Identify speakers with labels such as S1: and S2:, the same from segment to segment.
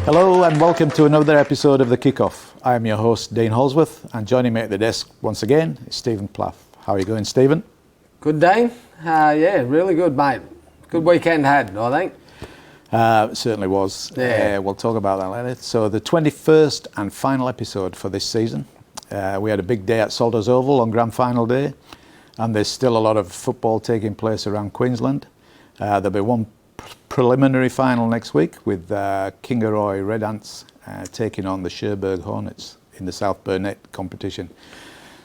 S1: Hello and welcome to another episode of The Kickoff. I am your host, Dean Holsworth, and joining me at the desk once again is Stephen Plaff. How are you going, Stephen?
S2: Good, Dean. Yeah, really good, mate. Good weekend had, I think.
S1: It certainly was.
S2: Yeah.
S1: We'll talk about that later. So the 21st and final episode for this season. We had a big day at Salters Oval on Grand Final Day, and there's still a lot of football taking place around Queensland. There'll be one preliminary final next week with Kingaroy Red Ants taking on the Cherbourg Hornets in the South Burnett competition.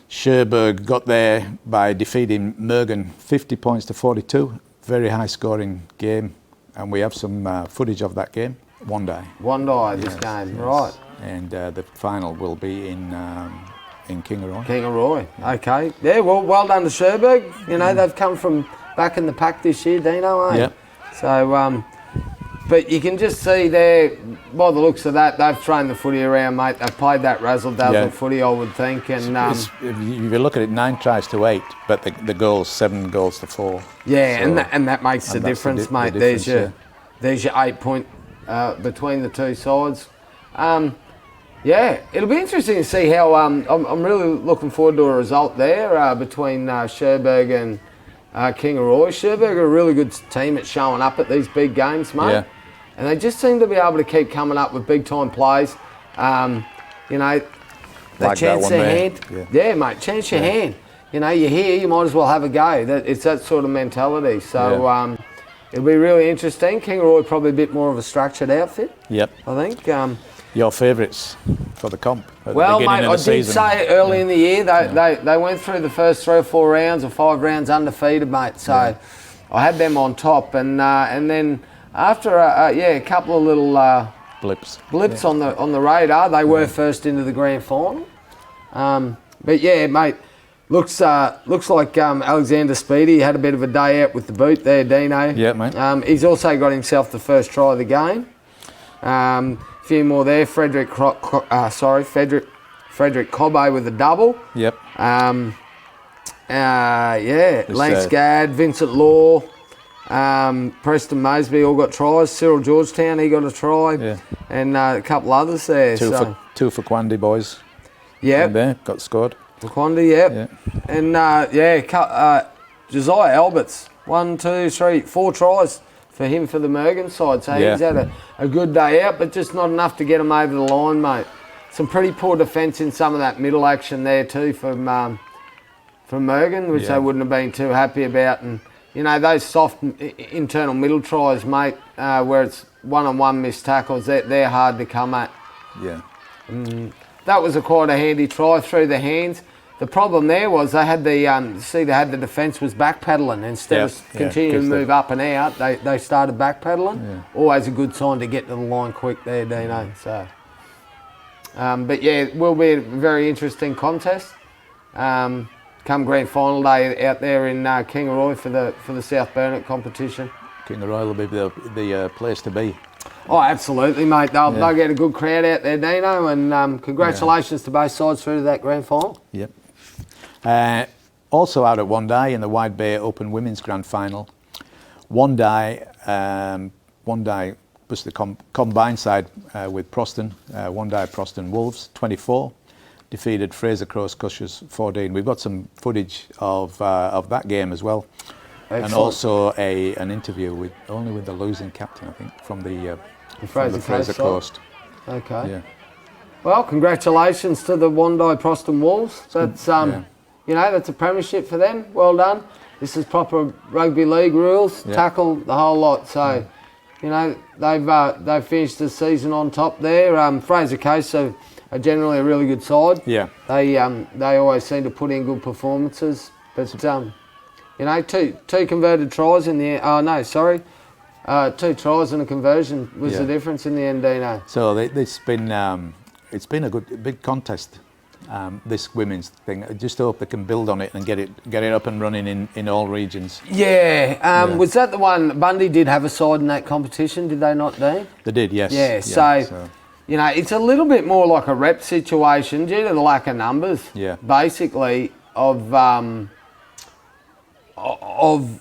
S1: Cherbourg got there by defeating Mergen 50 points to 42. Very high scoring game, and we have some footage of that game. Wondai
S2: This game, right.
S1: And the final will be in Kingaroy.
S2: Kingaroy, okay. Yeah, well done to Cherbourg. You know, they've come from back in the pack this year, Dino, eh?
S1: Yeah.
S2: So, but you can just see there, by the looks of that, they've trained the footy around, mate. They've played that razzle-dazzle footy, I would think. And
S1: if you look at it, 9 tries to 8, but the goals, 7 goals to 4.
S2: Yeah,
S1: So,
S2: and that makes the difference, mate.
S1: There's
S2: There's your 8 point between the two sides. Yeah, it'll be interesting to see how. I'm really looking forward to a result there between Cherbourg and Kingaroy. Cherbourg are a really good team at showing up at these big games, mate.
S1: Yeah.
S2: And they just seem to be able to keep coming up with big time plays. You know, they
S1: Like that
S2: chance
S1: one
S2: their
S1: there.
S2: hand. Yeah, mate, chance your hand. You know, you're here, you might as well have a go. It's that sort of mentality. So it'll be really interesting. Kingaroy probably a bit more of a structured outfit,
S1: Yep.
S2: I think.
S1: Your favourites for the comp at
S2: Well,
S1: the
S2: mate,
S1: beginning
S2: I
S1: of the
S2: did
S1: season?
S2: say early in the year they went through the first 3 or 4 rounds or 5 rounds undefeated, mate. So I had them on top, and then after a couple of little blips on the radar, they were first into the grand final. But yeah, mate, looks like Alexander Speedy had a bit of a day out with the boot there, Dino.
S1: Yeah, mate.
S2: He's also got himself the first try of the game. A few more there. Frederick Cobbe with a double.
S1: Yep.
S2: Lance Gadd, Vincent Law, Preston Moseby all got tries. Cyril Georgetown, he got a try.
S1: Yeah.
S2: And a couple others there.
S1: Two for Quandi boys.
S2: Yeah.
S1: There, got scored.
S2: Quandi, yep.
S1: Yeah.
S2: And Josiah Alberts, 1, 2, 3, 4 tries for him for the Mergen side. So he's had a good day out, but just not enough to get him over the line, mate. Some pretty poor defence in some of that middle action there too from Mergen, which they wouldn't have been too happy about. And you know, those soft internal middle tries, mate, where it's one-on-one missed tackles, they're hard to come at.
S1: Yeah.
S2: That was quite a handy try through the hands. The problem there was they had the defence was backpedaling instead of continuing to move up and out. They started backpedaling. Yeah. Always a good sign to get to the line quick there, Dino. So, but yeah, it will be a very interesting contest. Come grand final day out there in Kingaroy for the South Burnett competition.
S1: Kingaroy will be the place to be.
S2: Oh, absolutely, mate. They'll get a good crowd out there, Dino, and congratulations to both sides through to that grand final.
S1: Yep. Also out at Wondai in the Wide Bay Open Women's Grand Final. Wondai was the combined side with Proston. Wondai Proston Wolves 24 defeated Fraser Cross Cushers 14. We've got some footage of that game as well. Excellent. And also an interview with the losing captain, I think, from the Fraser Coast.
S2: Okay.
S1: Yeah.
S2: Well, congratulations to the Wondai Proston Wolves. That's you know, that's a premiership for them. Well done. This is proper rugby league rules, tackle the whole lot. So, you know, they've finished the season on top there. Fraser Coast are generally a really good side. Yeah. They always seem to put in good performances, but you know, two converted tries in the end. 2 tries and a conversion was the difference in the end, Dino.
S1: So it's been a big contest, this women's thing. I just hope they can build on it and get it up and running in all regions.
S2: Was that the one? Bundy did have a side in that competition, did they not, Dean?
S1: They did, yes.
S2: Yeah. So you know, it's a little bit more like a rep situation due to the lack of numbers. Yeah. Basically, of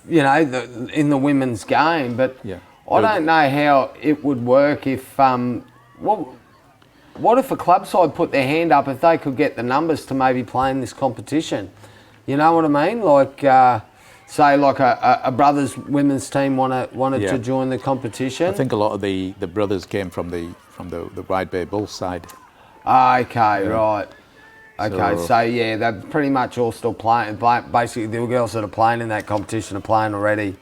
S2: you know, in the women's game, but I don't know how it would work if what if a club side put their hand up if they could get the numbers to maybe play in this competition? You know what I mean? Like, say, like a brothers women's team wanted to join the competition.
S1: I think a lot of the brothers came from the Wide Bay Bulls side.
S2: Okay, right. Okay, so yeah, they're pretty much all still playing. Basically, the girls that are playing in that competition are playing already.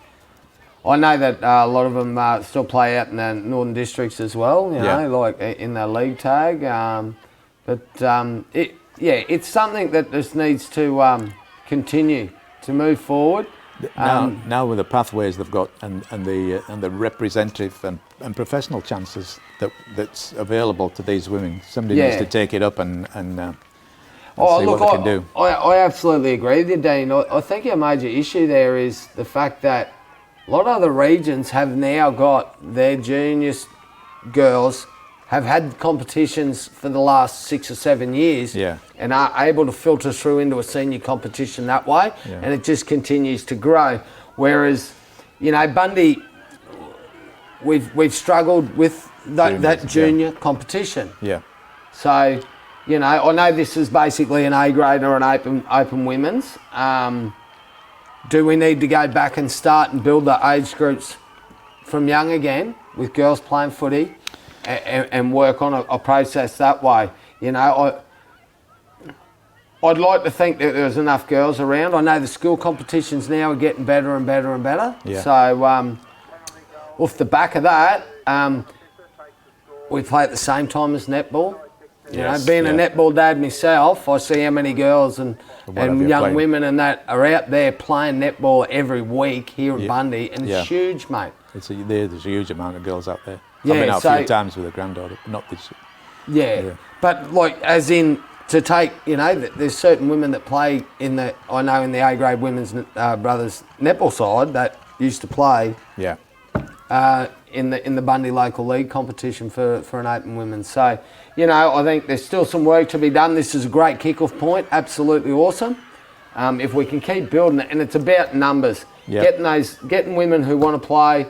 S2: I know that a lot of them still play out in the Northern Districts as well, you know, like in the league tag. It's something that just needs to continue to move forward.
S1: Now with the pathways they've got and the representative and professional chances that's available to these women, somebody needs to take it up and see what they can do.
S2: I absolutely agree with you, Dean. I think our major issue there is the fact that a lot of other regions have now got their juniors girls have had competitions for the last 6 or 7 years and are able to filter through into a senior competition that way, and it just continues to grow. Whereas, you know, Bundy, we've struggled with that junior competition.
S1: Yeah.
S2: So, you know, I know this is basically an A grade or an open women's. Do we need to go back and start and build the age groups from young again with girls playing footy and work on a process that way? You know, I'd like to think that there's enough girls around. I know the school competitions now are getting better and better and better.
S1: Yeah.
S2: So off the back of that, we play at the same time as netball. You know, being a netball dad myself, I see how many girls and young women and that are out there playing netball every week here at Bundy, and it's huge, mate.
S1: There's a huge amount of girls out there. I've been out a few times with a granddaughter, but not this year.
S2: Yeah, but like, as in, to take, you know, there's certain women that play in the A grade women's brothers netball side that used to play.
S1: Yeah.
S2: In the Bundy local league competition for an open women's. So, you know, I think there's still some work to be done. This is a great kick-off point, absolutely awesome. If we can keep building it, and it's about numbers, getting women who want to play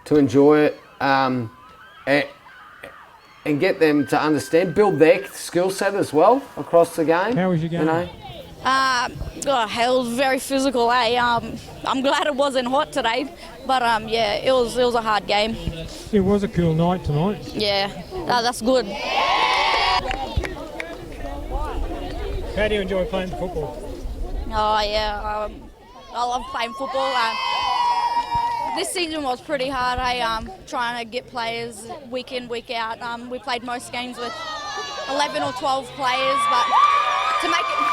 S2: to enjoy it, and get them to understand, build their skill set as well across the game.
S3: How was your game?
S2: You know?
S4: It was very physical, eh? I'm glad it wasn't hot today, but it was a hard game.
S3: It was a cool night tonight.
S4: Yeah, that's good.
S3: How do you enjoy playing football?
S4: Oh yeah, I love playing football. This season was pretty hard. Trying to get players week in, week out. We played most games with 11 or 12 players, but to make it.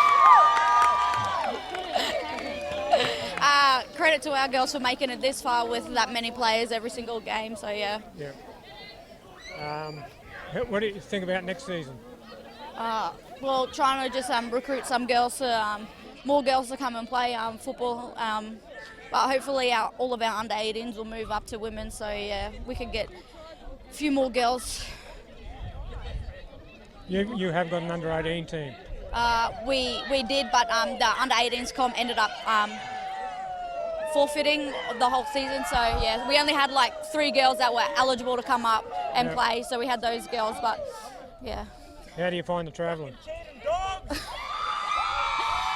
S4: Credit to our girls for making it this far with that many players every single game, so yeah.
S3: What do you think about next season?
S4: Well, trying to just recruit some girls more girls to come and play football, but hopefully all of our under-18s will move up to women, so yeah, we can get a few more girls.
S3: You have got an under-18 team?
S4: We did, but the under-18s comp ended up forfeiting the whole season, so yeah, we only had like 3 girls that were eligible to come up and play, so we had those girls, but yeah.
S3: How do you find the travelling?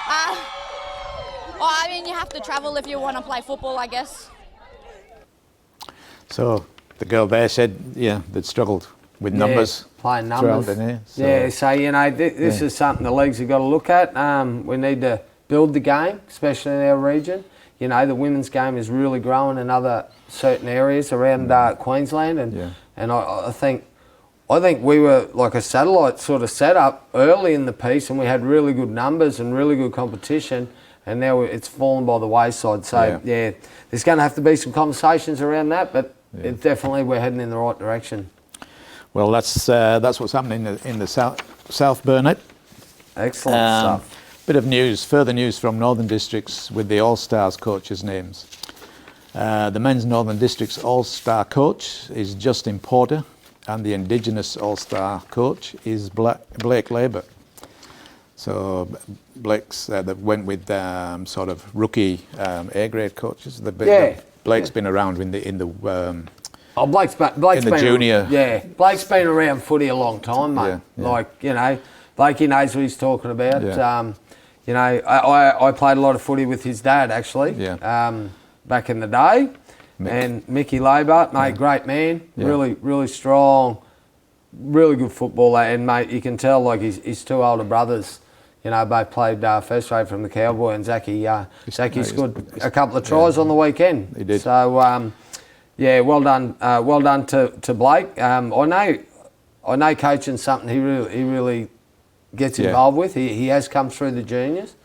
S4: I mean, you have to travel if you want to play football, I guess.
S1: So the girl there said, they'd struggled with numbers.
S2: Playing numbers. So you know, this is something the leagues have got to look at. We need to build the game, especially in our region. You know, the women's game is really growing in other certain areas around Queensland, and I think we were like a satellite sort of set up early in the piece, and we had really good numbers and really good competition, and now it's fallen by the wayside. So there's going to have to be some conversations around that, but it definitely we're heading in the right direction.
S1: Well, that's what's happening in the South Burnett.
S2: Excellent stuff.
S1: Bit of news, further news from Northern Districts with the All-Stars coaches' names. The men's Northern Districts All-Star coach is Justin Porter, and the Indigenous All-Star coach is Blake Labour. So Blake's that went with sort of rookie A-grade coaches. Blake's been around in the
S2: Oh, Blake's
S1: in the
S2: been
S1: junior.
S2: Yeah, Blake's been around footy a long time, mate.
S1: Yeah.
S2: Like, you know, Blakey knows what he's talking about.
S1: Yeah.
S2: You know, I played a lot of footy with his dad, actually, back in the day.
S1: Mick.
S2: And Mickey Labart, mate, great man,
S1: Yeah.
S2: really strong, really good footballer. And, mate, you can tell, like, his two older brothers, you know, both played first grade from the Cowboy, and Zachy scored a couple of tries on the weekend.
S1: He did.
S2: So, yeah, well done to Blake. I know coaching's something he really gets involved with. He has come through the juniors,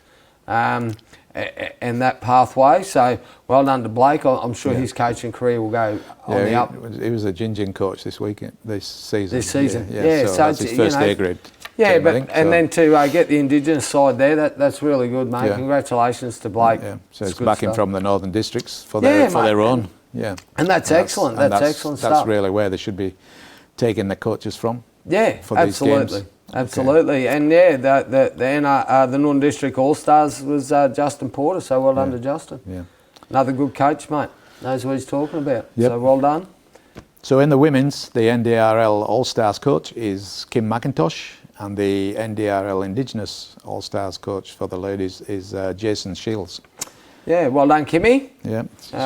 S2: and that pathway. So well done to Blake. I'm sure his coaching career will go on the up.
S1: He was a Gingin coach this season.
S2: Yeah,
S1: so that's his first A grade.
S2: Yeah,
S1: team, I
S2: but
S1: think,
S2: and
S1: so.
S2: then to get the Indigenous side there, that's really good, mate.
S1: Yeah.
S2: Congratulations to Blake.
S1: Yeah, so
S2: It's
S1: it's
S2: good
S1: backing
S2: stuff.
S1: from the Northern Districts for
S2: Yeah,
S1: their
S2: mate.
S1: own. Yeah,
S2: And that's excellent.
S1: and
S2: That's excellent
S1: That's
S2: stuff.
S1: really where they should be taking the coaches from.
S2: Yeah,
S1: for these
S2: absolutely,
S1: games.
S2: absolutely, and yeah, the Northern District All Stars was Justin Porter. So well done to Justin.
S1: Yeah.
S2: Another good coach, mate. Knows what he's talking about.
S1: Yep.
S2: So well done.
S1: So in the women's, the NDRL All Stars coach is Kim McIntosh, and the NDRL Indigenous All Stars coach for the ladies is Jason Shields.
S2: Yeah, well done, Kimmy.
S1: Yeah, she's,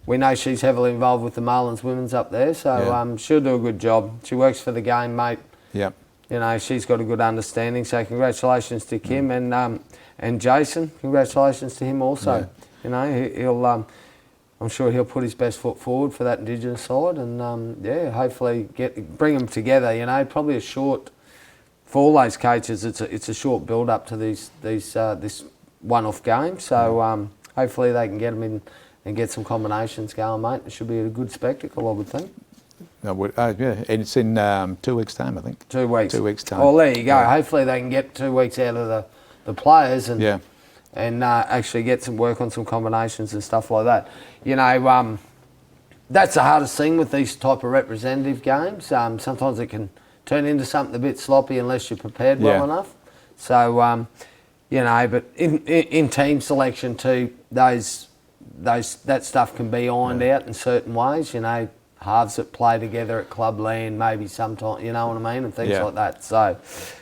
S2: We know she's heavily involved with the Marlins women's up there, so she'll do a good job. She works for the game, mate.
S1: yeah,
S2: You know, she's got a good understanding. So congratulations to Kim and Jason. Congratulations to him also.
S1: Yeah.
S2: You know, he'll. I'm sure he'll put his best foot forward for that Indigenous side, and hopefully bring them together. You know, probably a short for all those coaches. It's a short build up to this one-off game. So hopefully they can get them in and get some combinations going, mate. It should be a good spectacle, I would think.
S1: and it's in 2 weeks' time, I think.
S2: 2 weeks.
S1: 2 weeks' time.
S2: Well, there you go.
S1: Yeah.
S2: Hopefully they can get 2 weeks out of the players and
S1: Yeah.
S2: actually get some work on some combinations and stuff like that. You know, that's the hardest thing with these type of representative games. Sometimes it can turn into something a bit sloppy unless you're prepared well enough. So, you know, but in team selection too, that stuff can be ironed out in certain ways. You know, halves that play together at clubland, maybe sometimes, you know what I mean, and things like that. So,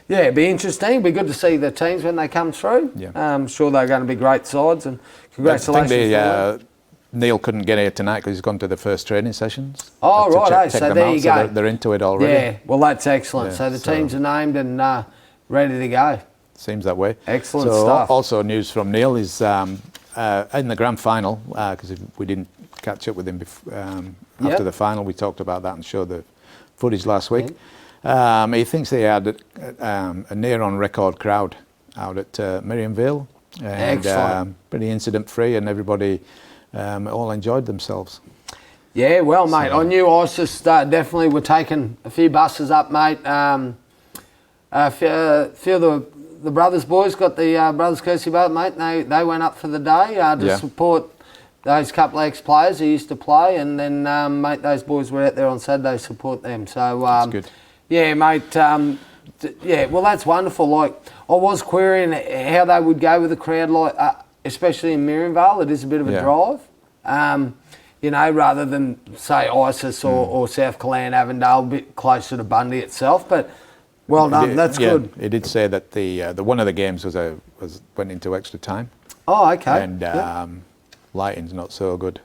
S2: yeah, it'd be interesting. It'd be good to see the teams when they come through.
S1: Yeah.
S2: I'm sure they're going to be great sides, and congratulations.
S1: I
S2: to
S1: think Neil couldn't get here tonight because he's gone to the first training sessions.
S2: Oh,
S1: to
S2: right,
S1: check
S2: so
S1: them
S2: there
S1: out,
S2: you
S1: so
S2: go.
S1: They're into it already.
S2: Yeah, well, that's excellent.
S1: Yeah,
S2: so the
S1: so-
S2: teams are named and ready to go.
S1: Seems that way.
S2: Excellent
S1: so
S2: stuff.
S1: Also news from Neil is in the grand final, because we didn't catch up with him after the final. We talked about that and showed the footage last week. He thinks they had a near-on record crowd out at Miriam Vale. And,
S2: Excellent.
S1: Pretty incident-free, and everybody all enjoyed themselves.
S2: Yeah, well, mate, I knew ISIS definitely were taking a few buses up, mate. A few of the brothers boys got the Brothers Kersey boat, mate. And they went up for the day to support those couple of ex-players who used to play, and then, mate, those boys were out there on Saturday to support them. So,
S1: That's good.
S2: Yeah, mate. Yeah, well, that's wonderful. Like, I was querying how they would go with a crowd like, especially in Miriam Vale. It is a bit of a drive. You know, rather than say ISIS or South Killarney, Avondale, a bit closer to Bundy itself. But well done, that's good.
S1: He did say that the one of the games went into extra time.
S2: Oh, okay.
S1: And lighting's not so good.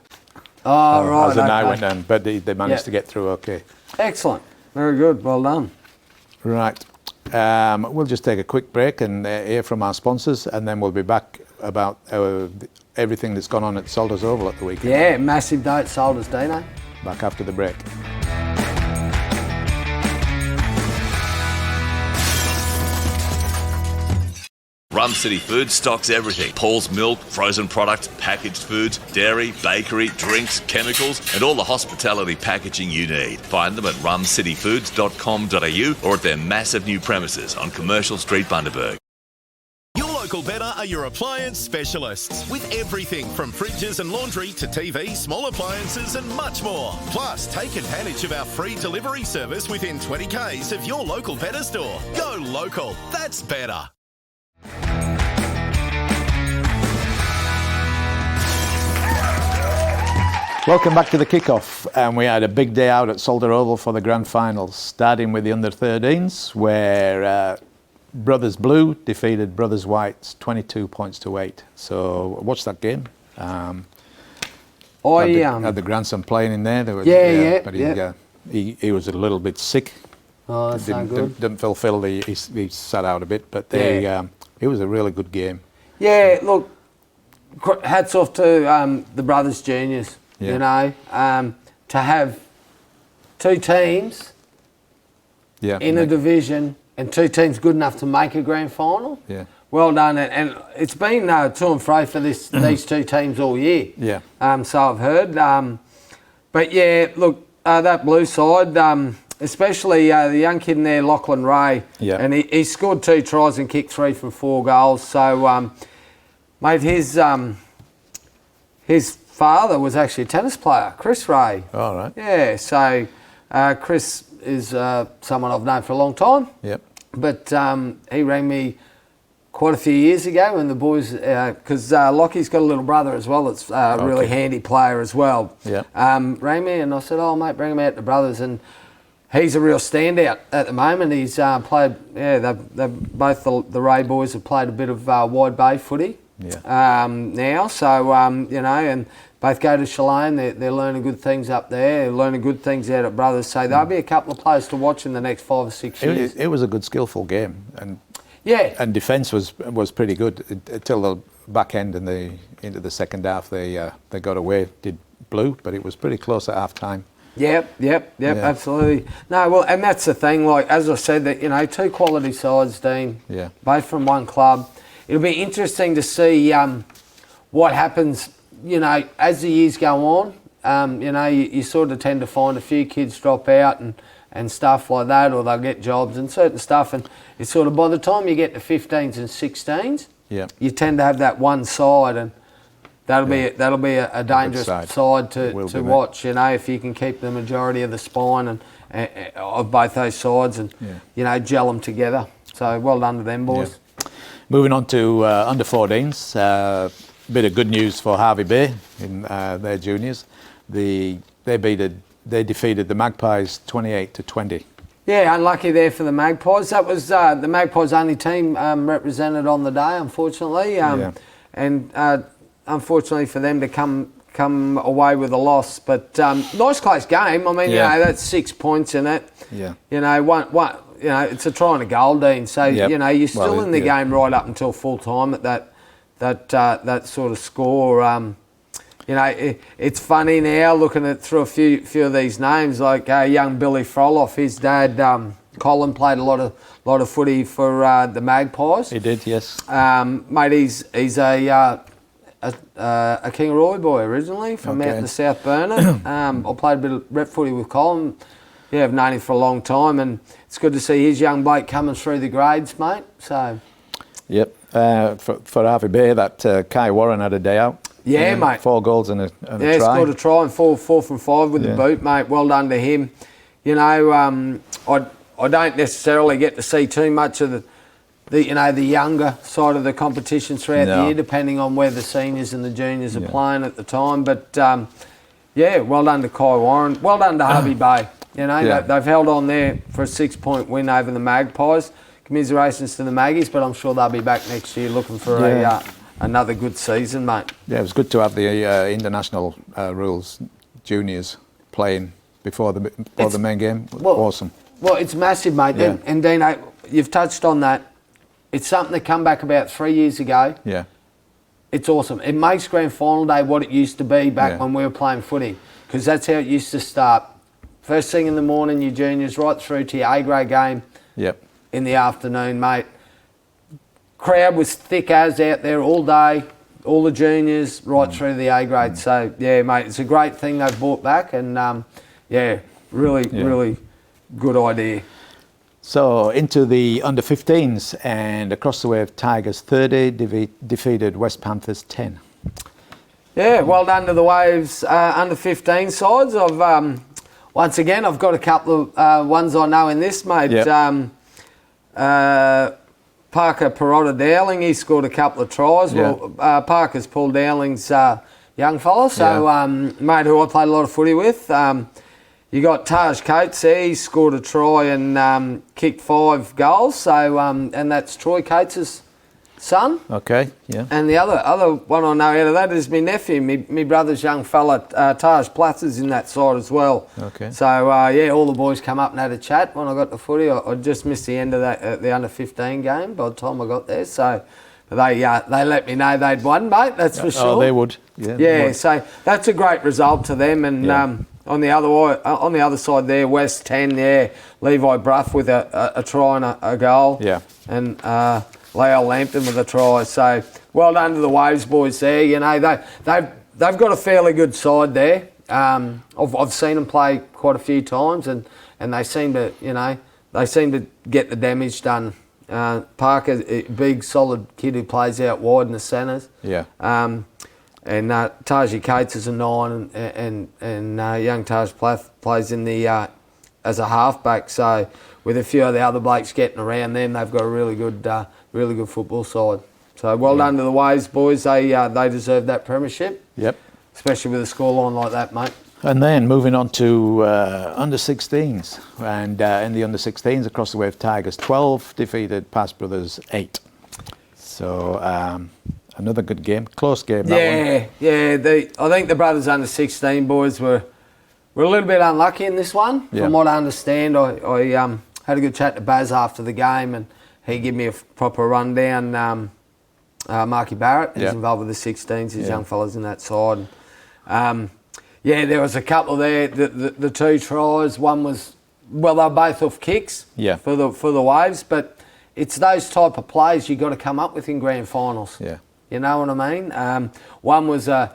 S2: Oh, right.
S1: As the night
S2: okay.
S1: went on, but they managed to get through okay.
S2: Excellent. Very good. Well done.
S1: Right. We'll just take a quick break and hear from our sponsors, and then we'll be back about everything that's gone on at Salters Oval at the weekend.
S2: Yeah, massive day at Salters, Dino.
S1: Back after the break.
S5: Rum City Foods stocks everything. Paul's Milk, frozen products, packaged foods, dairy, bakery, drinks, chemicals, and all the hospitality packaging you need. Find them at rumcityfoods.com.au or at their massive new premises on Commercial Street, Bundaberg.
S6: Your local Better are your appliance specialists with everything from fridges and laundry to TV, small appliances and much more. Plus, take advantage of our free delivery service within 20 k's of your local Better store. Go local. That's better.
S1: Welcome back to the kickoff, and we had a big day out at Salter Oval for the grand finals, starting with the under-13s, where Brothers Blue defeated Brothers Whites 22 points to 8. So watch that game. Had the grandson playing in there. But he was a little bit sick.
S2: Oh, that's not good.
S1: Didn't fulfil he sat out a bit, but it was a really good game.
S2: Yeah, look, hats off to the Brothers Juniors.
S1: Yeah.
S2: You know, to have two teams in a division and two teams good enough to make a grand final.
S1: Yeah.
S2: Well done, and it's been to and fro for these two teams all year.
S1: Yeah.
S2: So I've heard. But yeah, look, that blue side, especially the young kid in there, Lachlan Ray.
S1: Yeah.
S2: And he scored 2 tries and kicked 3 from 4 goals. So, mate, his father was actually a tennis player, Chris Ray.
S1: All right.
S2: Yeah. So Chris is someone I've known for a long time.
S1: Yep.
S2: But he rang me quite a few years ago when the boys, because Lockie's got a little brother as well that's a really handy player as well.
S1: Yeah.
S2: Rang me and I said, oh, mate, bring him out to Brothers. And he's a real standout at the moment. He's played, they've both the Ray boys have played a bit of wide bay footy now. So, and both go to Shalane. They're learning good things up there. They're learning good things out at Brothers. So there'll be a couple of players to watch in the next 5 or 6 years.
S1: It was a good, skillful game. And defence was pretty good until the back end and into the second half. They got away, did Blue, but it was pretty close at half time.
S2: Yep, absolutely. No, well, and that's the thing. Like as I said, that 2 quality sides, Dean.
S1: Yeah.
S2: Both from one club. It'll be interesting to see what happens. As the years go on. You sort of tend to find a few kids drop out and stuff like that, or they'll get jobs and certain stuff, and it's sort of by the time you get to 15s and 16s, you tend to have that one side, and that'll be a dangerous side to watch. If you can keep the majority of the spine and of both those sides and gel them together. So well done to them boys.
S1: Yeah. Moving on to under 14s, bit of good news for Harvey Bay in their juniors. They defeated the Magpies 28-20.
S2: Yeah, unlucky there for the Magpies. That was the Magpies' only team represented on the day, unfortunately. And unfortunately for them to come away with a loss. But nice close game. I mean, that's 6 points in it.
S1: Yeah.
S2: It's a try and a goal, Dean. So you're still in the game right up until full time at that sort of score. It's funny now looking through a few of these names, like young Billy Froloff. His dad, Colin, played a lot of footy for the Magpies.
S1: He did, yes.
S2: Mate, he's a Kingaroy boy originally from out in the South Burnett. I played a bit of rep footy with Colin. Yeah, I've known him for a long time, and it's good to see his young bloke coming through the grades, mate. So.
S1: Yep. For Harvey Bay, that Kai Warren had a day out.
S2: Yeah, mate.
S1: 4 goals and a try.
S2: Yeah, scored a try and 4 from 5 with the boot, mate. Well done to him. I don't necessarily get to see too much of the younger side of the competition throughout the year, depending on where the seniors and the juniors are playing at the time. But well done to Kai Warren. Well done to Harvey Bay. They've held on there for a 6-point win over the Magpies. Commiserations to the Maggies, but I'm sure they'll be back next year looking for another good season, mate. Yeah,
S1: it was good to have the international rules juniors playing before the main game. Awesome.
S2: Well, it's massive, mate. Yeah. And Dino, you've touched on that. It's something that come back about 3 years ago.
S1: Yeah.
S2: It's awesome. It makes grand final day what it used to be back when we were playing footy, because that's how it used to start. First thing in the morning, your juniors, right through to your A-grade game.
S1: Yep.
S2: In the afternoon, mate. Crowd was thick as out there all day, all the juniors right through the A-grade. So, yeah, mate, it's a great thing they've brought back, and, really good idea.
S1: So, into the under-15s, and across the way of Tigers 30 defeated West Panthers 10.
S2: Yeah, well done to the Waves under-15 sides. Once again, I've got a couple of ones I know in this, mate. Yep. Parker Perotta Dowling, he scored a couple of tries. Yeah. Well, Parker's Paul Dowling's young fella. So, mate, who I played a lot of footy with. You got Taj Cates there. He scored a try and kicked 5 goals. So, and that's Troy Cates' son.
S1: Okay, yeah.
S2: And the other one I know out of that is my nephew, my brother's young fella, Taj Platz, is in that side as well.
S1: Okay.
S2: So, all the boys come up and had a chat when I got to footy. I just missed the end of that the under-15 game by the time I got there. So, they let me know they'd won, mate, that's for sure.
S1: Oh, they would. Yeah,
S2: so that's a great result to them. And on the other side there, West 10, Levi Bruff with a try and a goal. Yeah. And Leo Lampton with a try. So well done to the Waves boys there. You know, they've got a fairly good side there. I've seen them play quite a few times, and they seem to get the damage done. Parker, a big solid kid who plays out wide in the centres. Yeah. And Taji Cates is a 9, and young Taj Plath plays in the as a halfback. So with a few of the other blokes getting around them, they've got a really good football side. So well done to the Waves boys. They deserve that premiership. Yep. Especially with a scoreline like that, mate.
S1: And then moving on to under-16s, and in the under-16s across the way of Tigers, 12 defeated Pass Brothers 8. So another good game, close game. That one.
S2: Yeah. I think the brothers under-16 boys were a little bit unlucky in this one. From what I understand, I had a good chat to Baz after the game, and he gave me a proper rundown. Marky Barrett, who's involved with the 16s, his young fellas in that side. There was a couple there. The 2 tries. One was, they were both off kicks for the Waves, but it's those type of plays you got to come up with in grand finals. Yeah. You know what I mean? One was a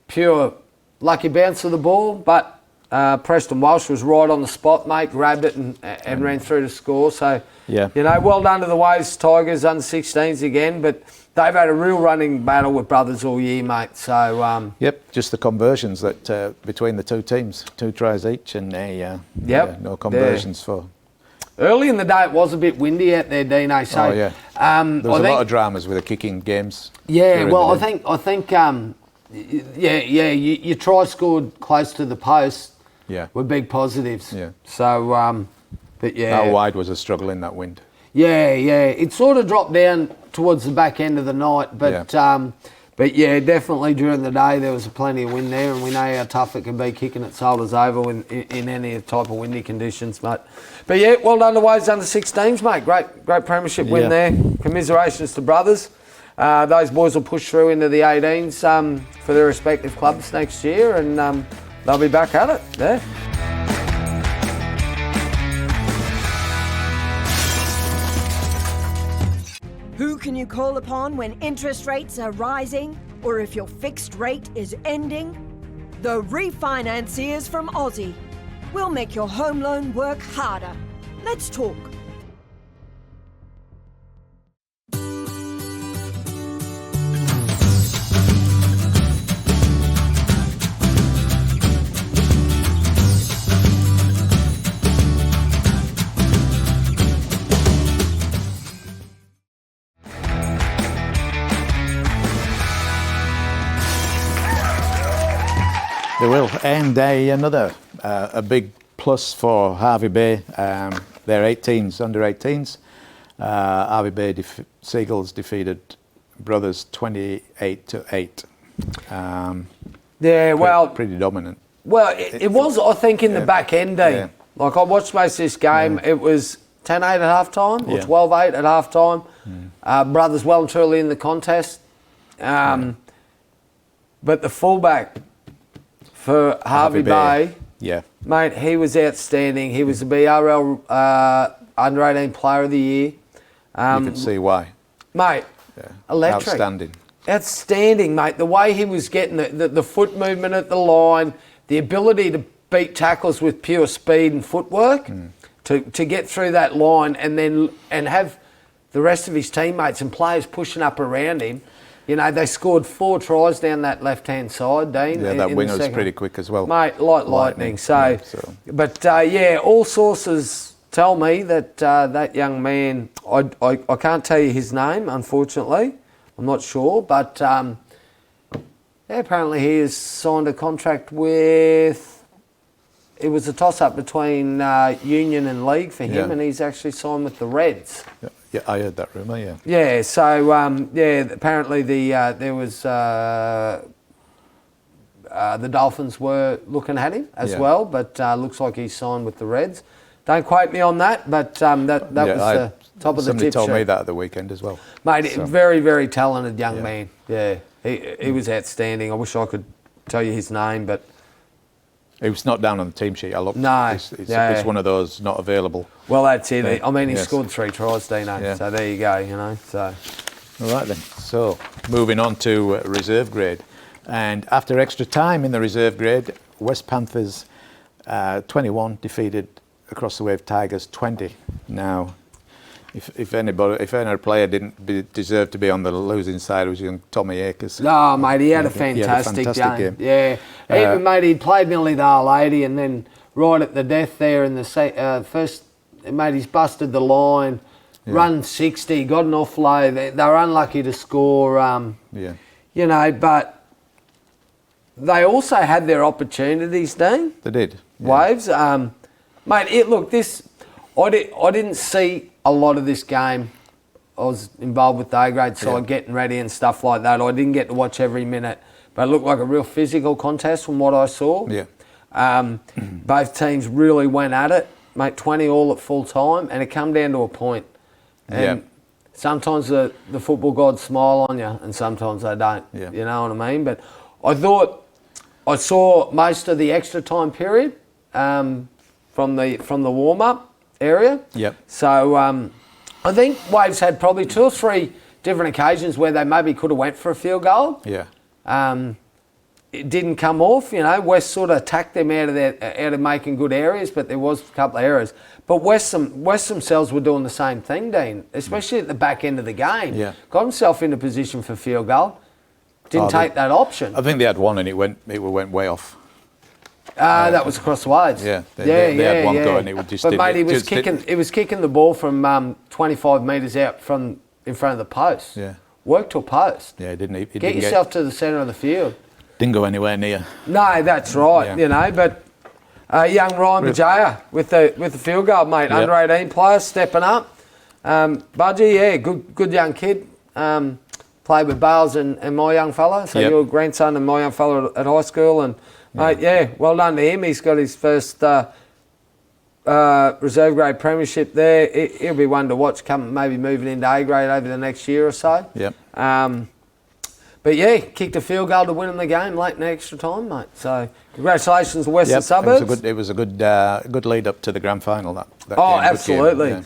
S2: pure lucky bounce of the ball, but Preston Walsh was right on the spot, mate, grabbed it and ran through to score. So, well done to the Waves Tigers under 16s again, but they've had a real running battle with brothers all year, mate. So
S1: just the conversions that between the two teams, 2 tries each, and no conversions for.
S2: Early in the day, it was a bit windy out there, Dino. So
S1: there was a lot of dramas with the kicking games.
S2: Yeah, well, I think your try scored close to the post. Were big positives. Yeah. So,
S1: How wide was the struggle in that wind?
S2: Yeah. It sort of dropped down towards the back end of the night, but definitely during the day there was plenty of wind there, and we know how tough it can be kicking its shoulders over in any type of windy conditions, mate. But well done to Waves under 16s, mate. Great premiership win there. Commiserations to brothers. Those boys will push through into the 18s for their respective clubs next year, and they'll be back at it. Yeah.
S7: Who can you call upon when interest rates are rising, or if your fixed rate is ending? The Refinanciers from Aussie. We'll make your home loan work harder. Let's talk.
S1: They will, and another a big plus for Harvey Bay. They're 18s, under 18s. Harvey Bay Seagulls defeated Brothers 28-8.
S2: Pretty
S1: dominant.
S2: Well, it was, I think, in the back end, Dean. Like, I watched most of this game. It was 10-8 at half time, or 12-8 at half time. Brothers well and truly in the contest. But the fullback for Harvey Bay, mate, he was outstanding. He was the BRL under 18 Player of the Year.
S1: You can see why,
S2: mate. Electric, outstanding, mate. The way he was getting the foot movement at the line, the ability to beat tackles with pure speed and footwork, to get through that line, and have the rest of his teammates and players pushing up around him. You know, they scored 4 tries down that left-hand side, Dean.
S1: Yeah, that winger was pretty quick as well.
S2: Mate, lightning. But all sources tell me that that young man, I can't tell you his name, unfortunately. I'm not sure, but Yeah, apparently he has signed a contract with. It was a toss-up between Union and League for him,
S1: Yeah.
S2: and he's actually signed with the Reds.
S1: Yeah, I heard that rumour, yeah.
S2: Yeah, so apparently there was the Dolphins were looking at him as
S1: Yeah.
S2: well, but looks like he's signed with the Reds. Don't quote me on that, but that was the top of the
S1: Somebody
S2: tip
S1: told me
S2: sheet.
S1: that at the weekend as well.
S2: Mate,
S1: So,
S2: very, very talented young
S1: Yeah.
S2: man. Yeah, he was outstanding. I wish I could tell you his name, but
S1: It was not down on the team sheet. I looked.
S2: No,
S1: It's one of those not available.
S2: well, that's it.
S1: Yeah.
S2: I mean, he
S1: Yes.
S2: scored 3 tries, Dino.
S1: Yeah.
S2: So there you go. You know, so.
S1: All right then. So moving on to reserve grade, and after extra time in the reserve grade, West Panthers 21 defeated Across the Wave Tigers 20. Now, if any player didn't deserve to be on the losing side, it was young Tommy Akers.
S2: No, mate, he had a
S1: He had a
S2: fantastic,
S1: fantastic game.
S2: Yeah, even mate, he played nearly the whole 80, and then right at the death there in the first, mate, he's busted the line, run 60, got an offload. They were unlucky to score.
S1: Yeah.
S2: You know, but they also had their opportunities, Dean.
S1: They did. Yeah.
S2: Waves, mate. Look, I didn't see a lot of this game. I was involved with the A-grade side, getting ready and stuff like that. I didn't get to watch every minute, but it looked like a real physical contest from what I saw.
S1: Yeah.
S2: Both teams really went at it, mate. 20 all at full time, and it come down to a point. And sometimes the football gods smile on you, and sometimes they don't.
S1: Yeah.
S2: You know what I mean? But I thought I saw most of the extra time period from the warm up area.
S1: Yep.
S2: So I think Waves had probably 2 or 3 different occasions where they maybe could have went for a field goal.
S1: Yeah.
S2: It didn't come off. You know, West sort of attacked them out of making good areas, but there was a couple of errors. But West themselves were doing the same thing, Dean, especially at the back end of the game.
S1: Yeah.
S2: Got himself into position for field goal. Didn't take that option.
S1: I think they had one and it went way off.
S2: That was across the waves.
S1: Yeah, they had one go and it would just.
S2: But mate,
S1: it
S2: he was kicking the ball from 25 metres out from in front of the post.
S1: Yeah.
S2: Work to a post.
S1: Yeah, it didn't.
S2: Get yourself to the centre of the field.
S1: Didn't go anywhere near.
S2: No, that's right.
S1: Yeah.
S2: You know, but young Ryan Bajaya with the field goal, mate.
S1: Yep.
S2: Under 18 player stepping up. Budgie, good young kid. Played with Bales and my young fella. So
S1: Yep.
S2: your grandson and my young fella at high school, and mate, well done to him. He's got his first reserve grade premiership there. He'll be one to watch. Maybe moving into A grade over the next year or so.
S1: Yep.
S2: But yeah, kicked a field goal to win in the game late in the extra time, mate. So congratulations to Western Suburbs.
S1: It was a good lead up to the grand final. That
S2: Oh,
S1: game, good
S2: absolutely.
S1: game,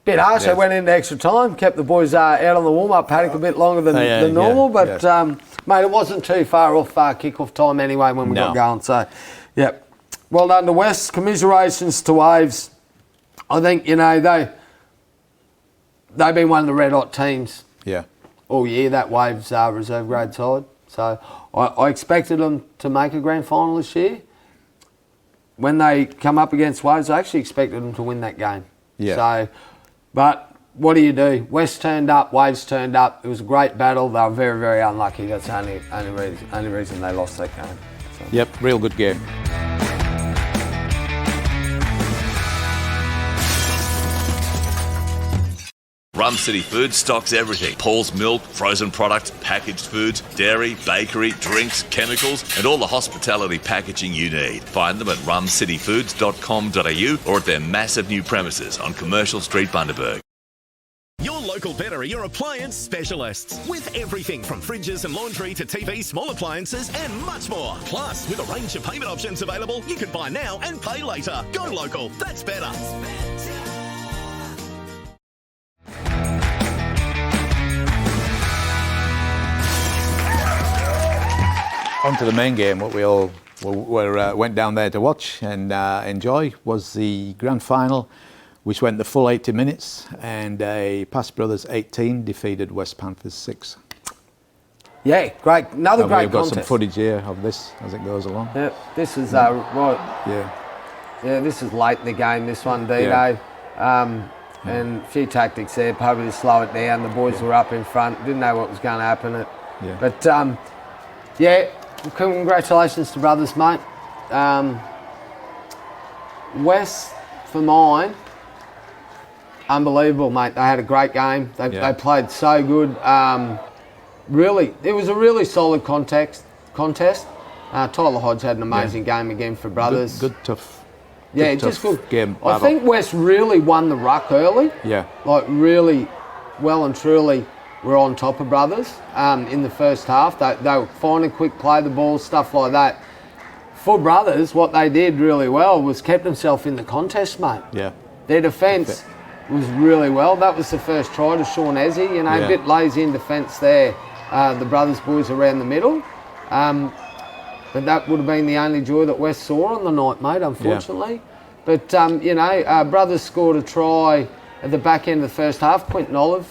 S2: Bit harsh.
S1: Yeah.
S2: They went into extra time, kept the boys out on the warm-up paddock a bit longer than normal. But mate, it wasn't too far off kick-off time anyway when we got going. So, yep. Well done to West. Commiserations to Waves. I think they've been one of the red hot teams.
S1: Yeah.
S2: All year, that Waves reserve grade side. So I expected them to make a grand final this year. When they come up against Waves, I actually expected them to win that game.
S1: Yeah.
S2: So, but what do? West turned up, Waves turned up. It was a great battle. They were very, very unlucky. That's the only reason they lost that game. So.
S1: Yep, real good game.
S5: Rum City Foods stocks everything. Paul's milk, frozen products, packaged foods, dairy, bakery, drinks, chemicals, and all the hospitality packaging you need. Find them at rumcityfoods.com.au or at their massive new premises on Commercial Street, Bundaberg.
S6: Your local Better are your appliance specialists. With everything from fridges and laundry to TV, small appliances and much more. Plus, with a range of payment options available, you can buy now and pay later. Go local, that's better.
S1: On to the main game. What we all went down there to watch and enjoy was the grand final, which went the full 80 minutes, and Pass Brothers 18 defeated West Panthers 6.
S2: Yeah, great. Another great
S1: We've got
S2: contest.
S1: some footage here of this as it goes along.
S2: Yeah, this is right.
S1: Yeah.
S2: Yeah, this is late in the game, this one, Dino.
S1: Yeah.
S2: And a few tactics there, probably to slow it down. The boys were up in front, didn't know what was going to happen. But Yeah, congratulations to brothers, mate. West, for mine, unbelievable, mate. They had a great game. They played so good. Really, it was a really solid contest. Tyler Hodge had an amazing game again for brothers.
S1: Good tough.
S2: Yeah,
S1: tough
S2: just good.
S1: Game.
S2: I think West really won the ruck early.
S1: Yeah.
S2: Like really, well and truly, were on top of brothers in the first half. They were finding quick play the ball, stuff like that. For brothers, what they did really well was kept themselves in the contest, mate.
S1: Yeah.
S2: Their defence was really well. That was the first try to Sean Ezzy, a bit lazy in defence there. The brothers boys around the middle. But that would have been the only joy that West saw on the night, mate, unfortunately. Yeah. But, brothers scored a try at the back end of the first half. Quinton Olive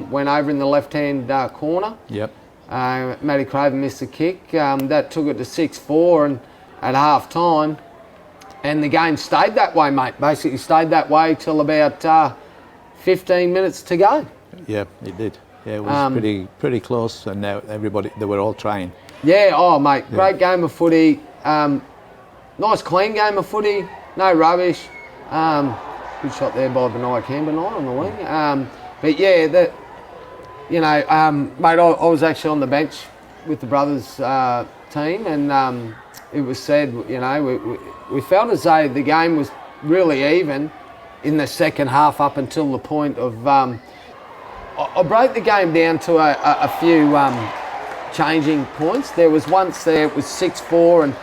S2: went over in the left-hand corner.
S1: Yep.
S2: Matty Craven missed the kick. That took it to 6-4 and at half-time. And the game stayed that way, mate. Basically stayed that way till about 15 minutes to go.
S1: Yeah, it did. Yeah, it was pretty close, and now they were all trying.
S2: Yeah, oh, mate, great game of footy. Nice clean game of footy, no rubbish. Good shot there by Benai Cambernight on the wing. But yeah, mate, I was actually on the bench with the brothers team, and it was said, we felt as though the game was really even in the second half up until the point of... I broke the game down to a few changing points. There was once there, it was 6-4, and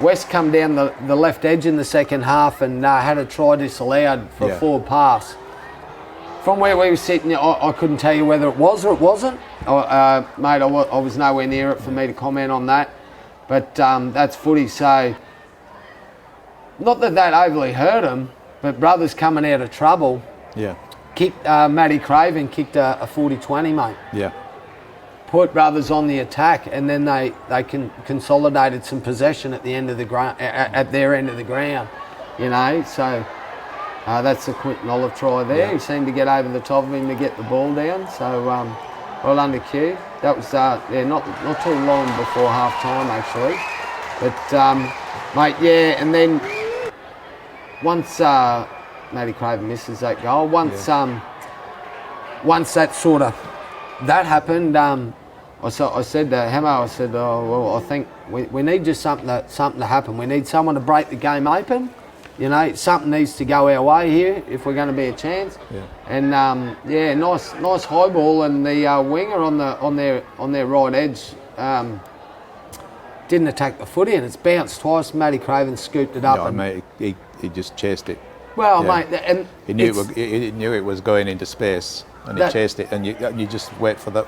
S2: West come down the left edge in the second half and had a try disallowed for a forward pass. From where we were sitting, I couldn't tell you whether it was or it wasn't. Mate, I was nowhere near it for me to comment on that. But that's footy, so not that overly hurt them, but brothers coming out of trouble.
S1: Yeah.
S2: Kicked Matty Craven kicked a 40-20, mate. Yeah. Put brothers on the attack, and then they consolidated some possession at the end of the ground, at their end of the ground, So that's the Quinton Olive try there. Yeah. He seemed to get over the top of him to get the ball down. So well under Q. That was not too long before half time actually, but mate, yeah, and then once. Matty Craven misses that goal. Once that sort of that happened, I said to Hemo, I think we need just something to happen. We need someone to break the game open. Something needs to go our way here if we're going to be a chance. Yeah. And nice high ball, and the winger on their right edge didn't attack the footy, and it's bounced twice. Matty Craven scooped it up.
S1: Yeah, mate, he just chased it.
S2: Well, mate, and
S1: he knew it was going into space, and he chased it, and you just wait for that.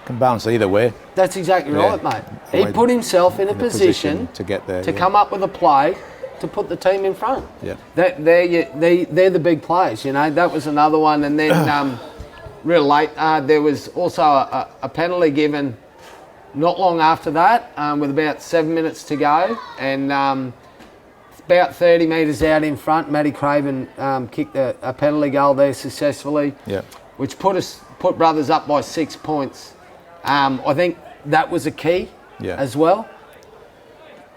S1: Can bounce either way.
S2: That's exactly right, mate. He put himself in a position
S1: to get there,
S2: to come up with a play to put the team in front.
S1: Yeah,
S2: they're the big players. That was another one, and then real late there was also a penalty given not long after that, with about 7 minutes to go, and. About 30 metres out in front, Matty Craven kicked a penalty goal there successfully, which put brothers up by 6 points. I think that was a key as well.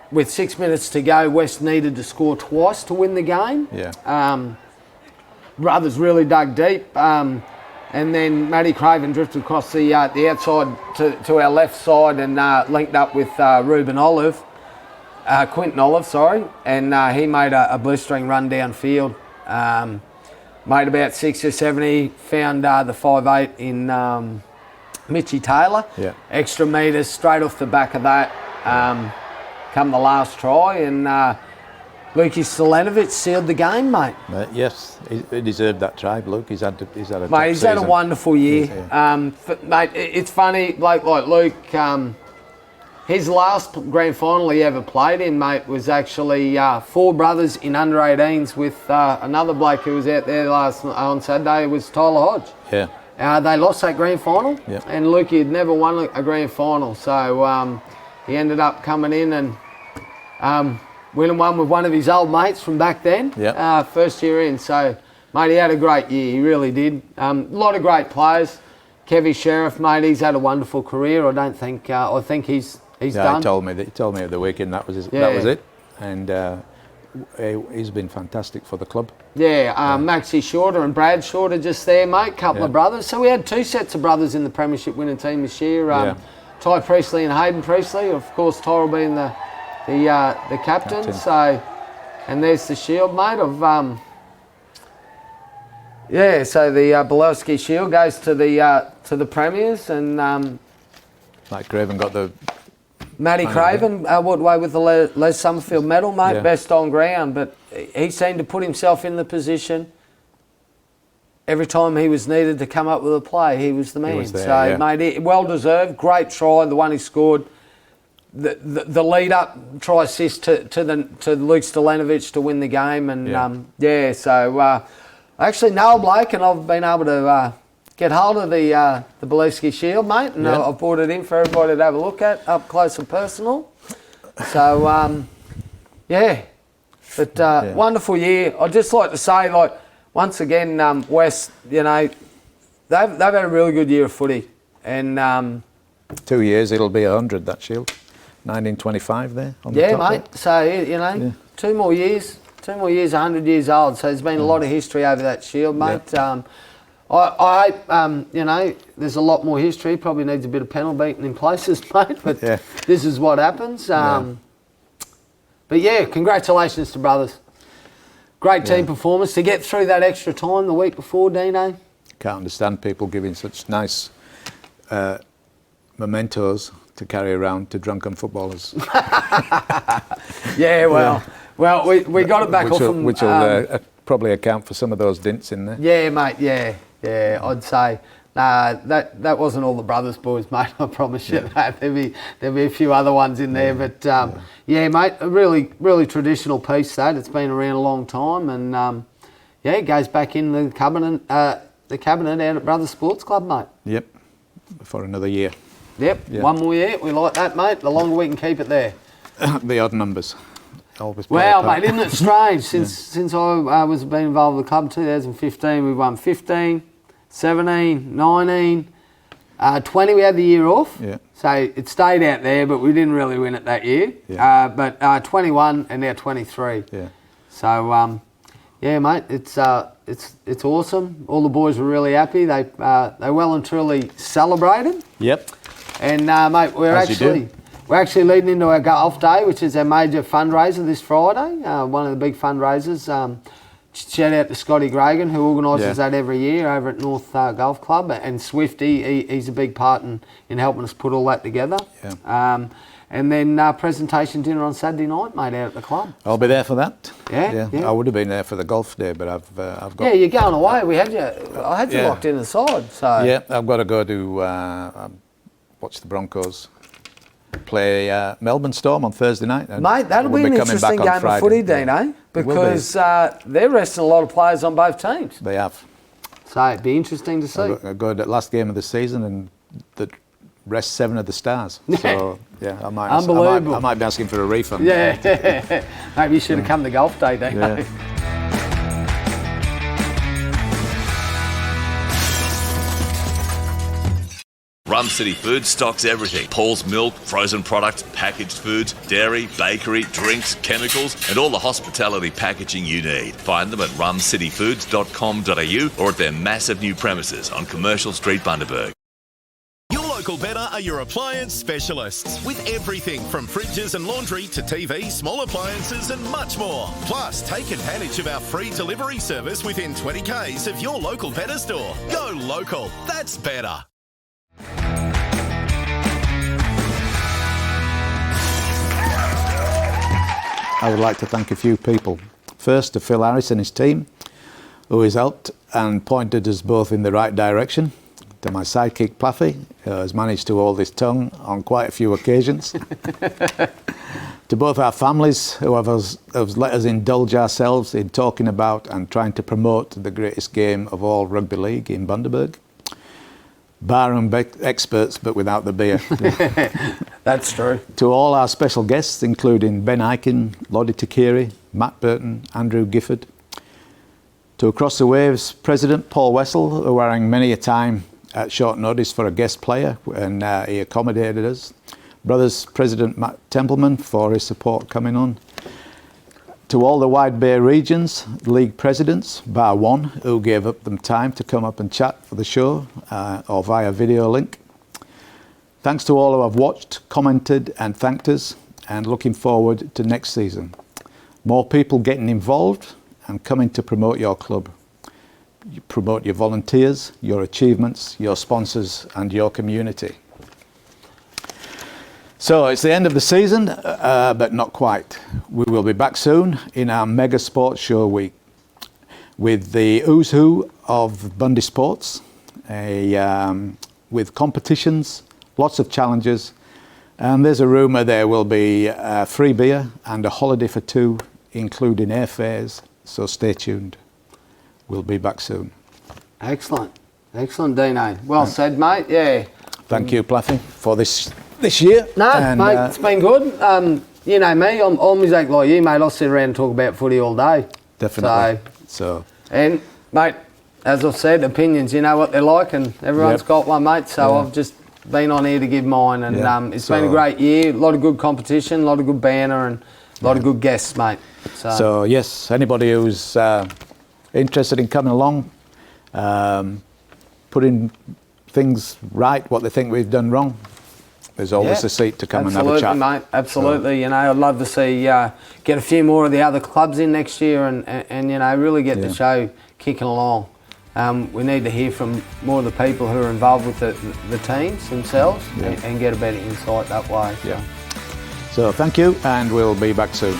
S2: With 6 minutes to go, West needed to score twice to win the game. Brothers really dug deep, and then Matty Craven drifted across the outside to our left side and linked up with Quinton Olive, and he made a blistering run downfield. Made about 60 or 70, found the 5'8" in Mitchy Taylor. Yeah. Extra metres straight off the back of that. Come the last try, and Luki Selenovic sealed the game, mate.
S1: Yes, he deserved that try, Luke. He's had a
S2: mate, he's had a wonderful year. Mate, it's funny, like Luke. His last grand final he ever played in, mate, was actually 4 brothers in under-18s with another bloke who was out there on Saturday. It was Tyler Hodge. Yeah. They lost that grand final, and Lukey had never won a grand final, so he ended up coming in and winning one with one of his old mates from back then, first year in. So, mate, he had a great year, he really did. A lot of great players. Kevy Sheriff, mate, he's had a wonderful career. I think he's He's
S1: Yeah,
S2: done.
S1: he told me at the weekend that was it, and he's been fantastic for the club.
S2: Yeah, Maxie Shorter and Brad Shorter just there, mate. Couple of brothers. So we had 2 sets of brothers in the premiership winning team this year. Ty Priestley and Hayden Priestley. Of course, Ty will be in the captain. So, and there's the shield, mate. So the Belowski Shield goes to the premiers, and
S1: Like Craven got the
S2: Matty Craven walked away with the Les Summerfield medal, mate, best on ground. But he seemed to put himself in the position. Every time he was needed to come up with a play, he was the man.
S1: was there,
S2: mate, well deserved, great try, the one he scored. The lead up try assist to Luke Stelenovic to win the game, and actually Noel Blake and I've been able to get hold of the Belewski Shield, mate, and I've brought it in for everybody to have a look at up close and personal. So wonderful year. I'd just like to say, like, once again, West, you know, they've had a really good year of footy, and
S1: 2 years it'll be 100 that Shield. 1925 there. On the top
S2: mate.
S1: there.
S2: So you know, 2 more years, 100 years old. So there's been a lot of history over that Shield, mate.
S1: Yeah.
S2: I hope, you know, there's a lot more history. Probably needs a bit of panel beating in places, mate. But this is what happens. But yeah, congratulations to brothers. Great team performance to get through that extra time the week before, Dino.
S1: Can't understand people giving such nice mementos to carry around to drunken footballers.
S2: Well, we got it back off them.
S1: Which will probably account for some of those dints in there.
S2: Yeah, mate, yeah, I'd say. That wasn't all the brothers boys, mate, I promise you that. There'll be a few other ones in there, but mate, a really traditional piece that. It's been around a long time, and it goes back in the cabinet down at Brothers Sports Club, mate.
S1: Yep, for another year.
S2: Yep, one more year. We like that, mate. The longer we can keep it there.
S1: The odd numbers. Always
S2: Wow, mate, isn't it strange? Since I was been involved with the club in 2015, we've won 15, 17, 19, 20 we had the year off. Yeah. So it stayed out there, but we didn't really win it that year. Yeah. But 21 and now 23. Yeah. So, mate, it's awesome. All the boys were really happy. They well and truly celebrated. Yep. And mate, we're actually leading into our golf day, which is our major fundraiser this Friday. One of the big fundraisers. Shout out to Scotty Gragan, who organises that every year over at North Golf Club, and Swifty. He's a big part in helping us put all that together. Yeah. And then presentation dinner on Saturday night, mate, out at the club.
S1: I'll be there for that.
S2: Yeah.
S1: I would have been there for the golf day, but I've got.
S2: Yeah, you're going away. I had you locked in the side. So.
S1: Yeah, I've got to go to watch the Broncos play Melbourne Storm on Thursday night.
S2: Mate, that'll be an interesting game of footy, Dino, because they're resting a lot of players on both teams.
S1: They have.
S2: So it'd be interesting to see.
S1: I go to the last game of the season and the rest 7 of the Stars. So I might be asking for a refund.
S2: Yeah, maybe you should have come to golf day, Dino. Yeah.
S5: Rum City Foods stocks everything. Paul's Milk, frozen products, packaged foods, dairy, bakery, drinks, chemicals, and all the hospitality packaging you need. Find them at rumcityfoods.com.au or at their massive new premises on Commercial Street, Bundaberg.
S6: Your local Better are your appliance specialists with everything from fridges and laundry to TV, small appliances and much more. Plus, take advantage of our free delivery service within 20 k's of your local Better store. Go local. That's better.
S1: I would like to thank a few people. First, to Phil Harris and his team, who has helped and pointed us both in the right direction. To my sidekick, Plaffy, who has managed to hold his tongue on quite a few occasions. To both our families, who have let us indulge ourselves in talking about and trying to promote the greatest game of all rugby league in Bundaberg. Barroom experts, but without the beer.
S2: That's true.
S1: To all our special guests, including Ben Aiken, Lottie Takiri, Matt Burton, Andrew Gifford. To Across the Waves President Paul Wessel, who rang many a time at short notice for a guest player, and he accommodated us. Brothers President Matt Templeman for his support coming on. To all the Wide Bay regions, league presidents, bar one, who gave up them time to come up and chat for the show or via video link. Thanks to all who have watched, commented and thanked us, and looking forward to next season. More people getting involved and coming to promote your club. You promote your volunteers, your achievements, your sponsors and your community. So it's the end of the season, but not quite. We will be back soon in our Mega Sports Show week with the who's who of Bundy Sports, with competitions, lots of challenges, and there's a rumour there will be free beer and a holiday for two, including airfares, so stay tuned. We'll be back soon.
S2: Excellent. Excellent, Dino. Well said, mate. Yeah.
S1: Thank you, Plathie, for this year.
S2: No,
S1: and,
S2: mate, it's been good. You know me, I'm exactly like you, mate. I'll sit around and talk about footy all day.
S1: Definitely. So.
S2: And, mate, as I've said, opinions, you know what they're like, and everyone's got one, mate. So I've just been on here to give mine, and it's been a great year. A lot of good competition, a lot of good banner, and a lot of good guests, mate.
S1: So yes, anybody who's interested in coming along, putting things right, what they think we've done wrong, there's always a seat to come and have a chat.
S2: Absolutely, mate. Absolutely. So, you know, I'd love to see get a few more of the other clubs in next year, and you know, really get the show kicking along. We need to hear from more of the people who are involved with the teams themselves and get a better insight that way.
S1: So thank you, and we'll be back soon.